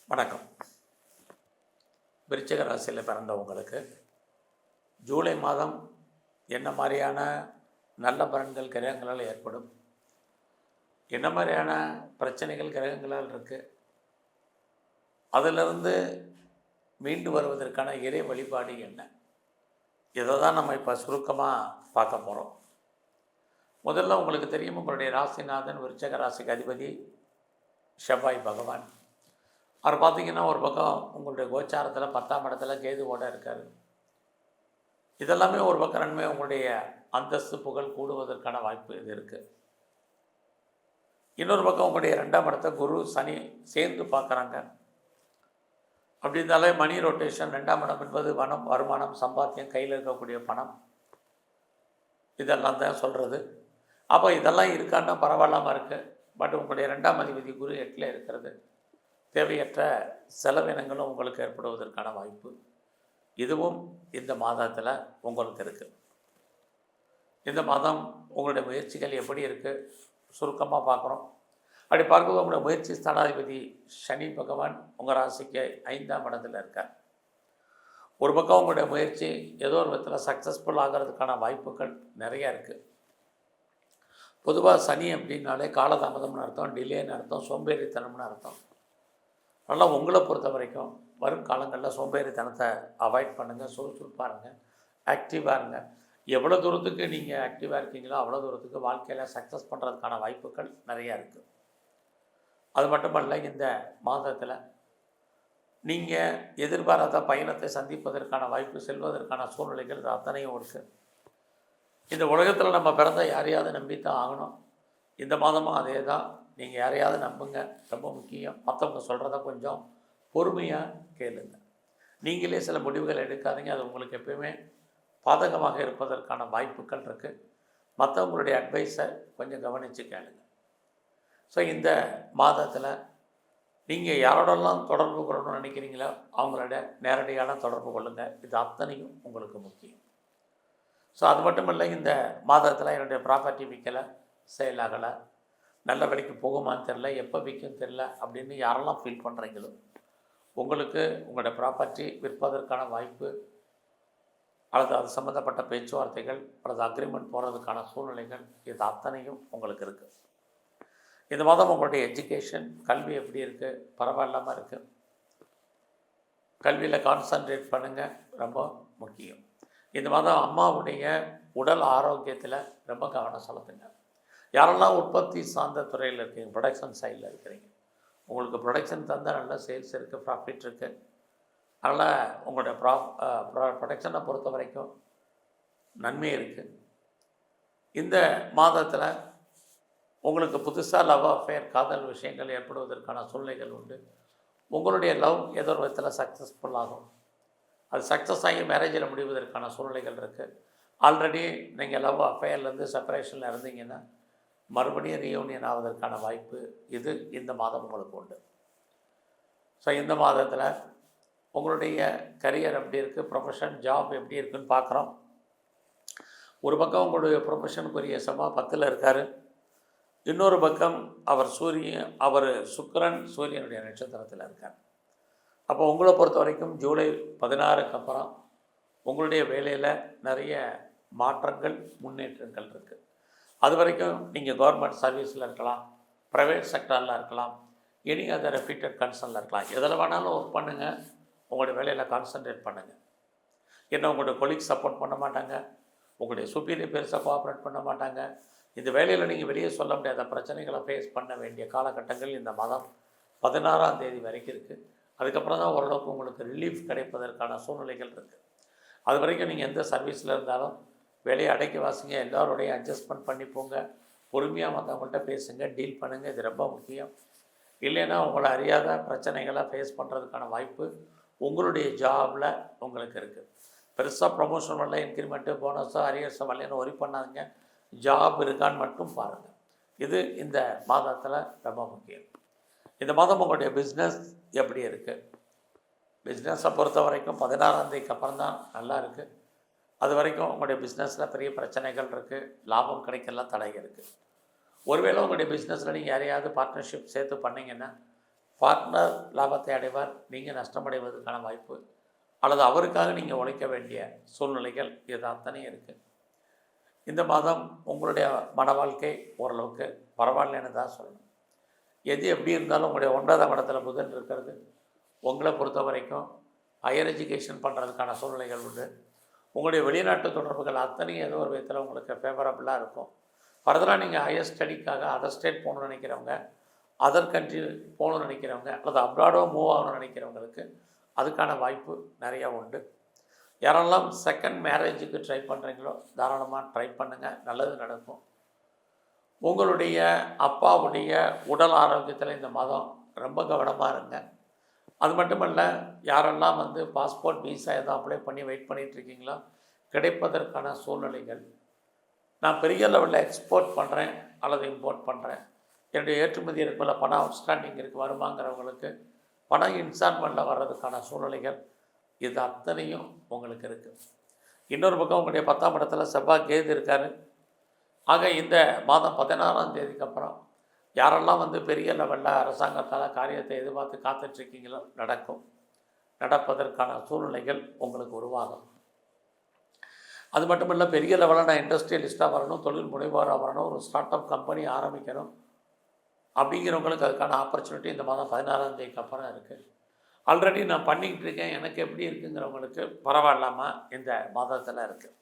வணக்கம். விருச்சிக ராசியில் பிறந்தவங்களுக்கு ஜூலை மாதம் என்ன மாதிரியான நல்ல பலன்கள் கிரகங்களால் ஏற்படும், என்ன மாதிரியான பிரச்சனைகள் கிரகங்களால் இருக்குது, அதிலிருந்து மீண்டு வருவதற்கான இறை வழிபாடு என்ன, இதை தான் நம்ம இப்போ சுருக்கமாக பார்க்க போகிறோம். முதல்ல உங்களுக்கு தெரியும், உங்களுடைய ராசிநாதன் விருச்சிக ராசிக்கு அதிபதி செவ்வாய் பகவான். அவர் பார்த்திங்கன்னா ஒரு பக்கம் உங்களுடைய கோச்சாரத்தில் 10ஆம் இடத்துல கேதுவோடு இருக்கார். இதெல்லாமே ஒரு பக்கம் நன்மை, உங்களுடைய அந்தஸ்து புகழ் கூடுவதற்கான வாய்ப்பு இது இருக்குது. இன்னொரு பக்கம் உங்களுடைய 2ஆம் இடத்த குரு சனி சேர்ந்து பார்க்குறாங்க. அப்படி இருந்தாலே மணி ரொட்டேஷன் 2ஆம் இடம் என்பது பணம், வருமானம், சம்பாத்தியம், கையில் இருக்கக்கூடிய பணம், இதெல்லாம் தான் சொல்கிறது. அப்போ இதெல்லாம் இருக்கான்னா பரவாயில்லாமல் இருக்குது. பட் உங்களுடைய 2ஆம் அதிபதி குரு 8ல் இருக்கிறது. தேவையற்ற செலவினங்களும் உங்களுக்கு ஏற்படுவதற்கான வாய்ப்பு இதுவும் இந்த மாதத்தில் உங்களுக்கு இருக்குது. இந்த மாதம் உங்களுடைய முயற்சிகள் எப்படி இருக்குது சுருக்கமாக பார்க்குறோம். அப்படி பார்க்கும்போது உங்களுடைய முயற்சி ஸ்தானாதிபதி சனி பகவான் உங்கள் ராசிக்கு 5ஆம் இடத்துல இருக்கார். ஒரு பக்கம் உங்களுடைய முயற்சி ஏதோ ஒரு விதத்தில் சக்ஸஸ்ஃபுல் ஆகிறதுக்கான வாய்ப்புகள் நிறையா இருக்குது. பொதுவாக சனி அப்படின்னாலே காலதாமதம்னு அர்த்தம், டிலேன்னு அர்த்தம், சோம்பேறித்தனம்னு அர்த்தம். அதனால் உங்களை பொறுத்த வரைக்கும் வரும் காலங்களில் சோம்பேறித்தனத்தை அவாய்ட் பண்ணுங்கள், சுறுசுறுப்பாக இருங்க, ஆக்டிவாக இருங்க. எவ்வளோ தூரத்துக்கு நீங்கள் ஆக்டிவாக இருக்கீங்களோ அவ்வளோ தூரத்துக்கு வாழ்க்கையில் சக்ஸஸ் பண்ணுறதுக்கான வாய்ப்புகள் நிறையா இருக்குது. அது மட்டுமல்ல, இந்த மாதத்தில் நீங்கள் எதிர்பாராத பயணத்தை சந்திப்பதற்கான வாய்ப்பு, செல்வதற்கான சூழ்நிலைகள் அத்தனையும் இருக்குது. இந்த உலகத்தில் நம்ம பிறந்த யாரையாவது நம்பித்தான் ஆகணும். இந்த மாதமும் அதே தான். நீங்கள் யாரையாவது நம்புங்க, ரொம்ப முக்கியம். மற்றவங்க சொல்கிறத கொஞ்சம் பொறுமையாக கேளுங்க. நீங்களே சில முடிவுகள் எடுக்காதீங்க, அது உங்களுக்கு எப்பயுமே பாதகமாக இருப்பதற்கான வாய்ப்புகள் இருக்குது. மற்றவங்களுடைய அட்வைஸை கொஞ்சம் கவனித்து கேளுங்க. ஸோ இந்த மாதத்தில் நீங்கள் யாரோடெல்லாம் தொடர்பு கொள்ளணும்னு நினைக்கிறீங்களோ அவங்களோட நேரடியான தொடர்பு கொள்ளுங்கள். இது அத்தனையும் உங்களுக்கு முக்கியம். ஸோ அது மட்டும் இல்லை, இந்த மாதத்தில் என்னுடைய ப்ராப்பர்ட்டி விற்கலை, சேலாகலை, நல்ல விலைக்கு போகுமான்னு தெரில, எப்போ விற்கும் தெரில அப்படின்னு யாரெல்லாம் ஃபீல் பண்ணுறீங்களோ உங்களுக்கு உங்களுடைய ப்ராப்பர்ட்டி விற்பதற்கான வாய்ப்பு அல்லது அது சம்மந்தப்பட்ட பேச்சுவார்த்தைகள் அல்லது அக்ரிமெண்ட் போகிறதுக்கான சூழ்நிலைகள் இது அத்தனையும் உங்களுக்கு இருக்குது. இந்த மாதம் உங்களுடைய எஜுகேஷன், கல்வி எப்படி இருக்குது, பரவாயில்லாமல் இருக்குது. கல்வியில் கான்சன்ட்ரேட் பண்ணுங்கள், ரொம்ப முக்கியம். இந்த மாதம் அம்மாவுடைய உடல் ஆரோக்கியத்தில் ரொம்ப கவனம் செலுத்துங்க. யாரெல்லாம் உற்பத்தி சார்ந்த துறையில் இருக்கீங்க, ப்ரொடக்ஷன் சைடில் இருக்கிறீங்க, உங்களுக்கு ப்ரொடக்ஷன் தந்தால் நல்ல சேல்ஸ் இருக்குது, ப்ராஃபிட் இருக்குது. அதனால் உங்களுடைய ப்ரொடக்ஷனை பொறுத்த வரைக்கும் நன்மை இருக்குது. இந்த மாதத்தில் உங்களுக்கு புதுசாக லவ் அஃபேர், காதல் விஷயங்கள் ஏற்படுவதற்கான சூழ்நிலைகள் உண்டு. உங்களுடைய லவ் ஏதோ ஒரு விதத்தில் சக்ஸஸ்ஃபுல் ஆகும். அது சக்ஸஸ் ஆகி மேரேஜில் முடிவதற்கான சூழ்நிலைகள் இருக்குது. ஆல்ரெடி நீங்கள் லவ் அஃபேர்லேருந்து செப்பரேஷனில் இருந்தீங்கன்னா மறுபடியும் ரீயூனியன் ஆவதற்கான வாய்ப்பு இது இந்த மாதம் உங்களுக்கு உண்டு. ஸோ இந்த மாதத்தில் உங்களுடைய கரியர் எப்படி இருக்குது, ப்ரொஃபஷன், ஜாப் எப்படி இருக்குதுன்னு பார்க்குறோம். ஒரு பக்கம் உங்களுடைய ப்ரொஃபஷனுக்குரிய செவ்வாய் 10ல் இருக்கார். இன்னொரு பக்கம் அவர் சுக்கிரன் சூரியனுடைய நட்சத்திரத்தில் இருக்கார். அப்போ உங்களை பொறுத்த வரைக்கும் ஜூலை 16க்கு அப்புறம் உங்களுடைய வேலையில் நிறைய மாற்றங்கள், முன்னேற்றங்கள் இருக்குது. அது வரைக்கும் நீங்கள் கவர்மெண்ட் சர்வீஸில் இருக்கலாம், ப்ரைவேட் செக்டரில் இருக்கலாம், எனி அதர் ரெப்யூட்டட் கன்சர்னில் இருக்கலாம். எதில் வேணாலும் ஒர்க் பண்ணுங்கள், உங்களுடைய வேலையில் கான்சன்ட்ரேட் பண்ணுங்கள். ஏன்னா உங்களுடைய கொலீக்ஸ் சப்போர்ட் பண்ண மாட்டாங்க, உங்களுடைய சுப்பீரியர் பெருசாக கோஆப்ரேட் பண்ண மாட்டாங்க. இந்த வேலையில் நீங்கள் வெளியே சொல்ல முடியாத பிரச்சனைகளை ஃபேஸ் பண்ண வேண்டிய காலகட்டங்கள் இந்த மாதம் 16ஆம் தேதி வரைக்கும் இருக்குது. அதுக்கப்புறம் தான் ஓரளவுக்கு உங்களுக்கு ரிலீஃப் கிடைப்பதற்கான சூழ்நிலைகள் இருக்குது. அது வரைக்கும் நீங்கள் எந்த சர்வீஸில் இருந்தாலும் வேலையை அடைக்க வாசிங்க, எல்லோருடைய அட்ஜஸ்ட்மெண்ட் பண்ணி போங்க, பொறுமையாக மற்றவங்கள்ட்ட பேசுங்க, டீல் பண்ணுங்கள். இது ரொம்ப முக்கியம். இல்லைன்னா உங்களை அறியாத பிரச்சனைகளை ஃபேஸ் பண்ணுறதுக்கான வாய்ப்பு உங்களுடைய ஜாபில் உங்களுக்கு இருக்குது. பெருசாக ப்ரொமோஷன் வரல, இன்க்ரிமெண்ட்டு, போனஸோ, அரியர்ஸோ வரலன்னு ஒரி பண்ணாதீங்க. ஜாப் இருக்கான்னு மட்டும் பாருங்கள். இது இந்த மாதத்தில் ரொம்ப முக்கியம். இந்த மாதம் உங்களுடைய பிஸ்னஸ் எப்படி இருக்குது? பிஸ்னஸை பொறுத்த வரைக்கும் 16ஆம் தேதிக்கு அப்புறம் தான் நல்லா இருக்குது. அது வரைக்கும் உங்களுடைய பிஸ்னஸில் பெரிய பிரச்சனைகள் இருக்குது, லாபம் கிடைக்கலாம் தடை இருக்குது. ஒருவேளை உங்களுடைய பிஸ்னஸில் நீங்கள் யாரையாவது பார்ட்னர்ஷிப் சேர்த்து பண்ணிங்கன்னா பார்ட்னர் லாபத்தை அடைவார், நீங்கள் நஷ்டமடைவதற்கான வாய்ப்பு, அல்லது அவருக்காக நீங்கள் உழைக்க வேண்டிய சூழ்நிலைகள் இது அத்தனையும் இருக்குது. இந்த மாதம் உங்களுடைய மன வாழ்க்கை ஓரளவுக்கு பரவாயில்லைன்னு தான் சொல்லணும். எது எப்படி இருந்தாலும் உங்களுடைய 9ஆம் இடத்துல புதன் இருக்கிறது உங்களை பொறுத்த வரைக்கும் ஹையர் எஜுகேஷன் பண்ணுறதுக்கான சூழ்நிலைகள் உண்டு. உங்களுடைய வெளிநாட்டு தொடர்புகள் அத்தனையும் ஏதோ ஒரு விதத்தில் உங்களுக்கு ஃபேவரபுளாக இருக்கும். ஃபர்தராக நீங்கள் ஹையர் ஸ்டடிக்காக அதர் ஸ்டேட் போகணுன்னு நினைக்கிறவங்க, அதர் கண்ட்ரி போகணுன்னு நினைக்கிறவங்க, அல்லது அப்ராடோ மூவ் ஆகணும்னு நினைக்கிறவங்களுக்கு அதுக்கான வாய்ப்பு நிறையா உண்டு. யாரெல்லாம் செகண்ட் மேரேஜுக்கு ட்ரை பண்ணுறீங்களோ தாராளமாக ட்ரை பண்ணுங்கள், நல்லது நடக்கும். உங்களுடைய அப்பாவுடைய உடல் ஆரோக்கியத்தில் இந்த மாதம் ரொம்ப கவனமாக இருங்க. அது மட்டுமல்ல, யாரெல்லாம் பாஸ்போர்ட் விசா எதுவும் அப்ளை பண்ணி வெயிட் பண்ணிகிட்ருக்கீங்களோ கிடைப்பதற்கான சூழ்நிலைகள், நான் பெரிய லெவலில் எக்ஸ்போர்ட் பண்ணுறேன் அல்லது இம்போர்ட் பண்ணுறேன், என்னுடைய ஏற்றுமதி இருக்குல்ல பணம் அவுட்ஸ்டாண்டிங் இருக்குது வருமாங்கிறவங்களுக்கு பணம் இன்ஸ்டால்மெண்ட்டில் வர்றதுக்கான சூழ்நிலைகள் இது அத்தனையும் உங்களுக்கு இருக்குது. இன்னொரு பக்கம் உங்களுடைய 10ஆம் இடத்துல செவ்வாய் கேது இருக்கார். ஆக இந்த மாதம் 16ஆம் தேதிக்கு அப்புறம் யாரெல்லாம் பெரிய லெவலில் அரசாங்கத்தால் காரியத்தை எதிர்பார்த்து காத்துட்ருக்கீங்களோ நடக்கும், நடப்பதற்கான சூழ்நிலைகள் உங்களுக்கு உருவாகும். அது மட்டும் இல்லை, பெரிய லெவலில் நான் இண்டஸ்ட்ரியலிஸ்ட்டாக வரணும், தொழில் முனைவோராக வரணும், ஒரு ஸ்டார்ட் அப் கம்பெனி ஆரம்பிக்கணும் அப்படிங்கிறவங்களுக்கு அதுக்கான ஆப்பர்ச்சுனிட்டி இந்த மாதம் 16ஆம் தேதிக்கு அப்புறம் இருக்குது. ஆல்ரெடி நான் பண்ணிக்கிட்டு இருக்கேன், எனக்கு எப்படி இருக்குங்கிறவங்களுக்கு பரவாயில்லாமல் இந்த மாதத்தில் இருக்குது.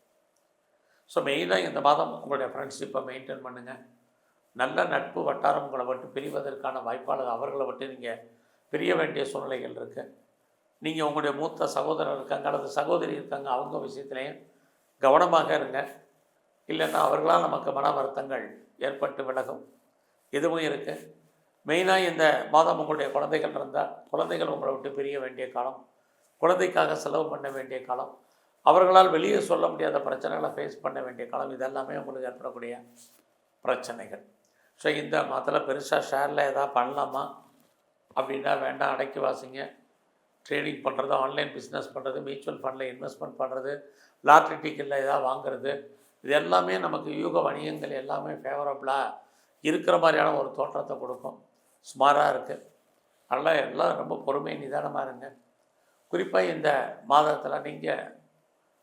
ஸோ மெயினாக இந்த மாதம் உங்களுடைய ஃப்ரெண்ட்ஷிப்பை மெயின்டைன் பண்ணுங்கள். நல்ல நட்பு வட்டாரம் உங்களை விட்டு பிரிவதற்கான வாய்ப்பாளர் அவர்களை விட்டு நீங்கள் பிரிய வேண்டிய சூழ்நிலைகள் இருக்குது. நீங்கள் உங்களுடைய மூத்த சகோதரர் இருக்காங்க அல்லது சகோதரி இருக்காங்க, அவங்க விஷயத்துலேயும் கவனமாக இருங்க. இல்லைன்னா அவர்களால் நமக்கு மன வருத்தங்கள் ஏற்பட்டு விலகும், இதுவும் இருக்குது. மெயினாக இந்த மாதம் உங்களுடைய குழந்தைகள் இருந்தால் குழந்தைகள் உங்களை விட்டு பிரிய வேண்டிய காலம், குழந்தைக்காக செலவு பண்ண வேண்டிய காலம், அவர்களால் வெளியே சொல்ல முடியாத பிரச்சனைகளை ஃபேஸ் பண்ண வேண்டிய காலம், இதெல்லாமே உங்களுக்கு ஏற்படக்கூடிய பிரச்சனைகள். ஸோ இந்த மாதத்தில் பெருசாக ஷேரில் எதாவது பண்ணலாமா அப்படின்னா வேண்டாம், அடக்கி வாசிங்க. ட்ரேடிங் பண்ணுறது, ஆன்லைன் பிஸ்னஸ் பண்ணுறது, மியூச்சுவல் ஃபண்டில் இன்வெஸ்ட்மெண்ட் பண்ணுறது, லாட்ரி டிக்கெட்டில் எதாவது வாங்குறது, இது எல்லாமே நமக்கு யூக வணிகங்கள் எல்லாமே ஃபேவரபுளாக இருக்கிற மாதிரியான ஒரு தோற்றத்தை கொடுக்கும். ஸ்மாராக இருக்குது. அதனால் எல்லாம் ரொம்ப பொறுமை நிதானமாக இருங்க. குறிப்பாக இந்த மாதத்தில் நீங்கள்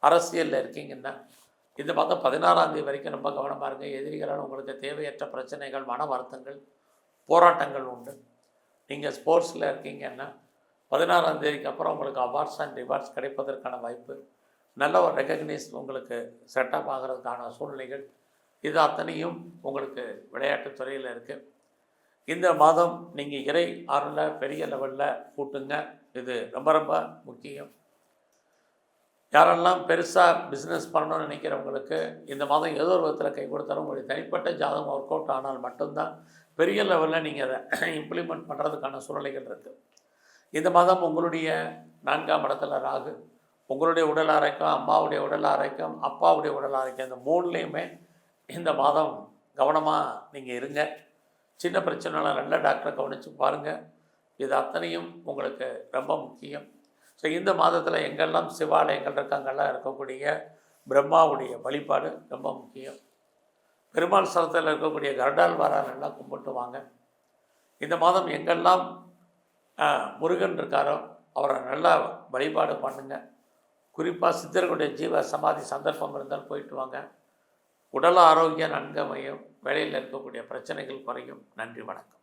அரசியலில் இருக்கீங்கன்னா இந்த மாதம் 16ஆம் தேதி வரைக்கும் ரொம்ப கவனமாக இருங்க. எதிரிகளால் உங்களுக்கு தேவையற்ற பிரச்சனைகள், மன வருத்தங்கள், போராட்டங்கள் உண்டு. நீங்கள் ஸ்போர்ட்ஸில் இருக்கீங்கன்னா 16ஆம் தேதிக்கு அப்புறம் உங்களுக்கு அவார்ட்ஸ் அண்ட் ரிவார்ட்ஸ் கிடைப்பதற்கான வாய்ப்பு, நல்ல ஒரு ரெகக்னைஸ் உங்களுக்கு செட்டப் ஆகிறதுக்கான சூழ்நிலைகள், இது அத்தனையும் உங்களுக்கு விளையாட்டுத் துறையில் இருக்குது. இந்த மாதம் நீங்கள் இறை அருளை பெரிய லெவலில் கூட்டுங்க, இது ரொம்ப ரொம்ப முக்கியம். யாரெல்லாம் பெருசாக பிஸ்னஸ் பண்ணணும்னு நினைக்கிறவங்களுக்கு இந்த மாதம் ஏதோ ஒரு விதத்தில் கை கொடுத்தாலும் உங்களுடைய தனிப்பட்ட ஜாதகம் ஒர்க் அவுட் ஆனால் மட்டும்தான் பெரிய லெவலில் நீங்கள் அதை இம்ப்ளிமெண்ட் பண்ணுறதுக்கான சூழ்நிலைகள் இருக்குது. இந்த மாதம் உங்களுடைய 4ஆம் இடத்துல ராகு, உங்களுடைய உடல் ஆரோக்கியம், அம்மாவுடைய உடல் ஆரோக்கியம், அப்பாவுடைய உடல் ஆரோக்கியம், இந்த 3லேயுமே இந்த மாதம் கவனமாக நீங்கள் இருங்க. சின்ன பிரச்சனைலாம் நல்ல டாக்டரை கவனித்து பாருங்கள், இது அத்தனையும் உங்களுக்கு ரொம்ப முக்கியம். ஸோ இந்த மாதத்தில் எங்கெல்லாம் சிவாலயங்கள் இருக்காங்கெல்லாம் இருக்கக்கூடிய பிரம்மாவுடைய வழிபாடு ரொம்ப முக்கியம். பெருமாள் ஸ்தலத்தில் இருக்கக்கூடிய கருடாழ்வாரால் எல்லாம் கும்பிட்டு வாங்க. இந்த மாதம் எங்கெல்லாம் முருகன் இருக்காரோ அவரை நல்லா வழிபாடு பண்ணுங்கள். குறிப்பாக சித்தர்களுடைய ஜீவ சமாதி சந்தர்ப்பம் இருந்தால் போயிட்டு வாங்க. உடல் ஆரோக்கியம் நன்கமையும், வேலையில் இருக்கக்கூடிய பிரச்சனைகள் குறையும். நன்றி, வணக்கம்.